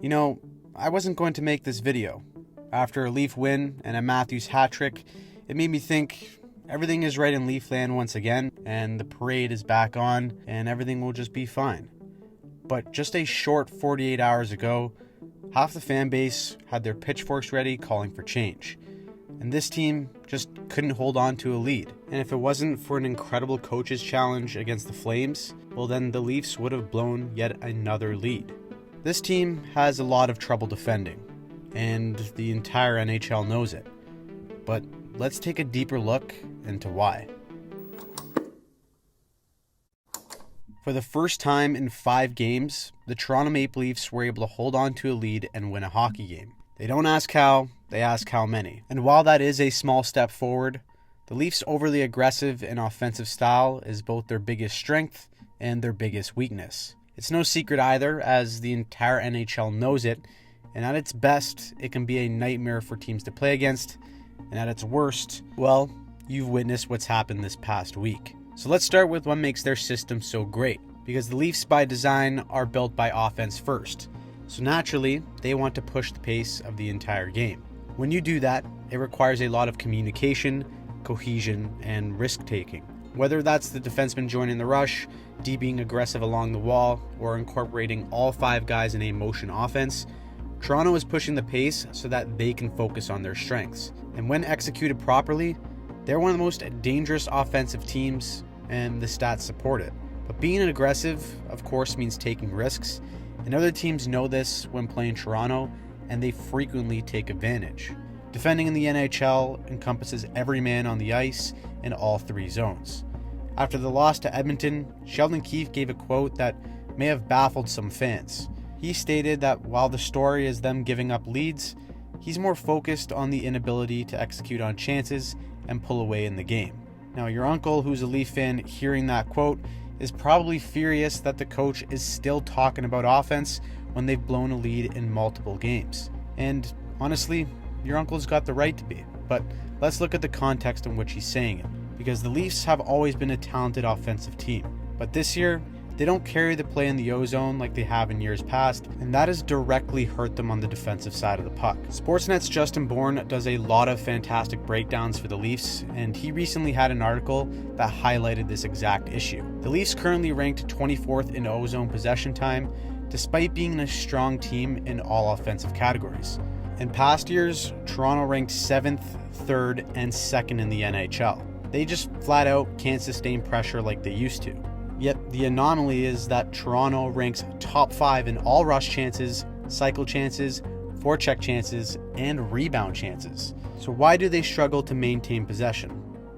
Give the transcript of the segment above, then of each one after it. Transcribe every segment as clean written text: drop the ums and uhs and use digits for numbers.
You know, I wasn't going to make this video. After a Leaf win and a Matthews hat-trick, it made me think everything is right in Leafland once again, and the parade is back on, and everything will just be fine. But just a short 48 hours ago, half the fan base had their pitchforks ready calling for change. And this team just couldn't hold on to a lead. And if it wasn't for an incredible coach's challenge against the Flames, well then the Leafs would have blown yet another lead. This team has a lot of trouble defending, and the entire NHL knows it. But let's take a deeper look into why. For the first time in 5 games, the Toronto Maple Leafs were able to hold on to a lead and win a hockey game. They don't ask how, they ask how many. And while that is a small step forward, the Leafs' overly aggressive and offensive style is both their biggest strength and their biggest weakness. It's no secret either, as the entire NHL knows it, and at its best, it can be a nightmare for teams to play against, and at its worst, well, you've witnessed what's happened this past week. So let's start with what makes their system so great, because the Leafs by design are built by offense first. So naturally, they want to push the pace of the entire game. When you do that, it requires a lot of communication, cohesion, and risk-taking. Whether that's the defenseman joining the rush, being aggressive along the wall, or incorporating all 5 guys in a motion offense, Toronto is pushing the pace so that they can focus on their strengths. And when executed properly, they're one of the most dangerous offensive teams, and the stats support it. But being aggressive, of course, means taking risks, and other teams know this when playing Toronto, and they frequently take advantage. Defending in the NHL encompasses every man on the ice in all 3 zones. After the loss to Edmonton, Sheldon Keefe gave a quote that may have baffled some fans. He stated that while the story is them giving up leads, he's more focused on the inability to execute on chances and pull away in the game. Now, your uncle, who's a Leaf fan, hearing that quote, is probably furious that the coach is still talking about offense when they've blown a lead in multiple games. And honestly, your uncle's got the right to be. But let's look at the context in which he's saying it, because the Leafs have always been a talented offensive team. But this year, they don't carry the play in the O-zone like they have in years past, and that has directly hurt them on the defensive side of the puck. Sportsnet's Justin Bourne does a lot of fantastic breakdowns for the Leafs, and he recently had an article that highlighted this exact issue. The Leafs currently ranked 24th in O-zone possession time, despite being a strong team in all offensive categories. In past years, Toronto ranked 7th, 3rd, and 2nd in the NHL. They just flat out can't sustain pressure like they used to. Yet the anomaly is that Toronto ranks top 5 in all rush chances, cycle chances, forecheck chances, and rebound chances. So why do they struggle to maintain possession?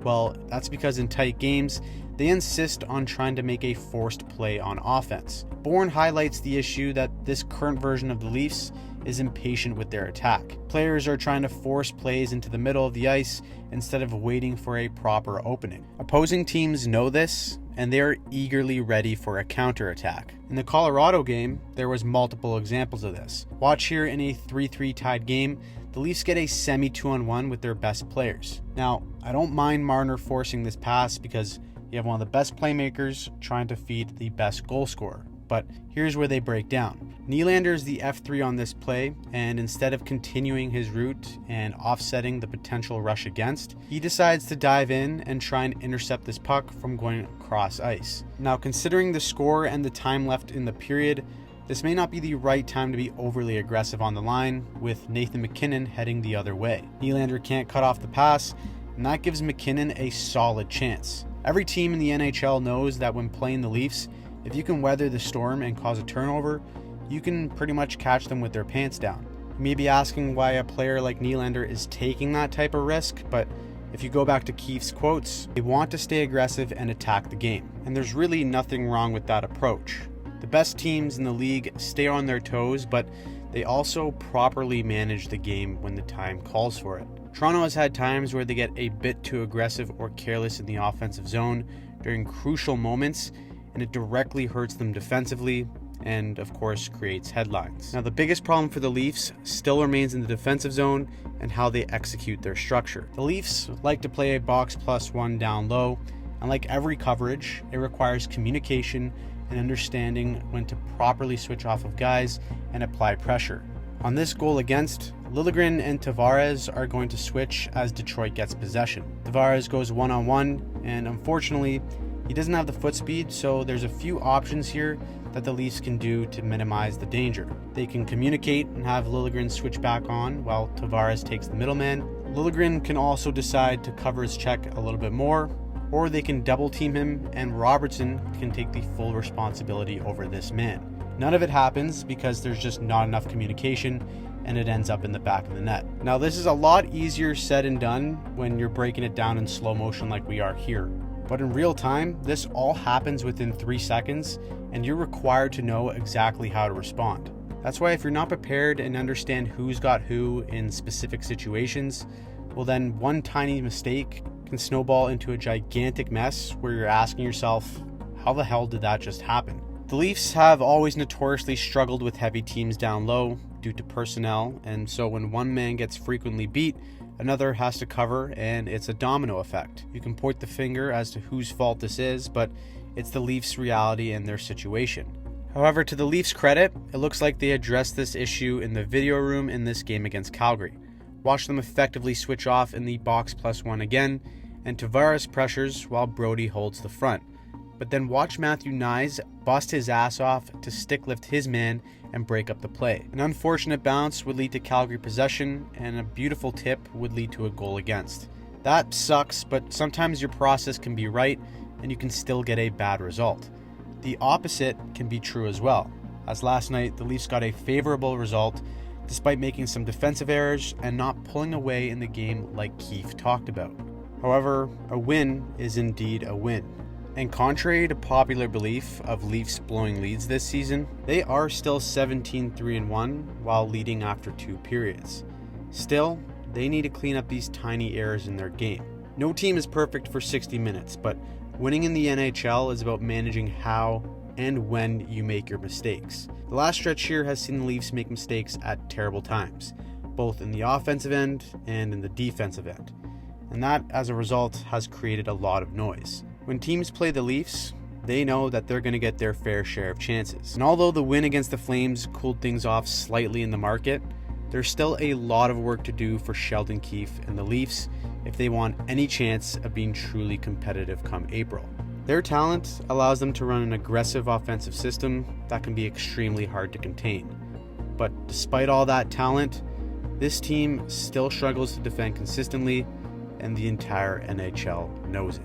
Well, that's because in tight games, they insist on trying to make a forced play on offense. Bourne highlights the issue that this current version of the Leafs is impatient with their attack. Players are trying to force plays into the middle of the ice instead of waiting for a proper opening. Opposing teams know this, and they are eagerly ready for a counterattack. In the Colorado game, there was multiple examples of this. Watch here in a 3-3 tied game, the Leafs get a semi 2-on-1 with their best players. Now, I don't mind Marner forcing this pass because you have one of the best playmakers trying to feed the best goal scorer. But here's where they break down. Nylander is the F3 on this play, and instead of continuing his route and offsetting the potential rush against, he decides to dive in and try and intercept this puck from going across ice. Now, considering the score and the time left in the period, this may not be the right time to be overly aggressive on the line, with Nathan MacKinnon heading the other way. Nylander can't cut off the pass, and that gives MacKinnon a solid chance. Every team in the NHL knows that when playing the Leafs, if you can weather the storm and cause a turnover, you can pretty much catch them with their pants down. You may be asking why a player like Nylander is taking that type of risk, but if you go back to Keefe's quotes, they want to stay aggressive and attack the game. And there's really nothing wrong with that approach. The best teams in the league stay on their toes, but they also properly manage the game when the time calls for it. Toronto has had times where they get a bit too aggressive or careless in the offensive zone during crucial moments, and it directly hurts them defensively and, of course, creates headlines. Now, the biggest problem for the Leafs still remains in the defensive zone and how they execute their structure. The Leafs like to play a box plus one down low, and like every coverage, it requires communication and understanding when to properly switch off of guys and apply pressure. On this goal against, Liljegren and Tavares are going to switch as Detroit gets possession. Tavares goes one-on-one, and unfortunately, he doesn't have the foot speed, so there's a few options here that the Leafs can do to minimize the danger. They can communicate and have Liljegren switch back on while Tavares takes the middleman. Liljegren can also decide to cover his check a little bit more, or they can double team him and Robertson can take the full responsibility over this man. None of it happens because there's just not enough communication and it ends up in the back of the net. Now this is a lot easier said and done when you're breaking it down in slow motion like we are here. But in real time, this all happens within 3 seconds and you're required to know exactly how to respond. That's why if you're not prepared and understand who's got who in specific situations, well then one tiny mistake can snowball into a gigantic mess where you're asking yourself, how the hell did that just happen? The Leafs have always notoriously struggled with heavy teams down low due to personnel, and so when one man gets frequently beat, another has to cover, and it's a domino effect. You can point the finger as to whose fault this is, but it's the Leafs' reality and their situation. However, to the Leafs' credit, it looks like they addressed this issue in the video room in this game against Calgary. Watch them effectively switch off in the box +1 again, and Tavares pressures while Brody holds the front. But then watch Matthew Knies bust his ass off to stick lift his man and break up the play. An unfortunate bounce would lead to Calgary possession, and a beautiful tip would lead to a goal against. That sucks, but sometimes your process can be right and you can still get a bad result. The opposite can be true as well, as last night the Leafs got a favorable result despite making some defensive errors and not pulling away in the game like Keefe talked about. However, a win is indeed a win. And contrary to popular belief of Leafs blowing leads this season, they are still 17-3-1 while leading after 2 periods. Still, they need to clean up these tiny errors in their game. No team is perfect for 60 minutes, but winning in the NHL is about managing how and when you make your mistakes. The last stretch here has seen the Leafs make mistakes at terrible times, both in the offensive end and in the defensive end. And that, as a result, has created a lot of noise. When teams play the Leafs, they know that they're going to get their fair share of chances. And although the win against the Flames cooled things off slightly in the market, there's still a lot of work to do for Sheldon Keefe and the Leafs if they want any chance of being truly competitive come April. Their talent allows them to run an aggressive offensive system that can be extremely hard to contain. But despite all that talent, this team still struggles to defend consistently, and the entire NHL knows it.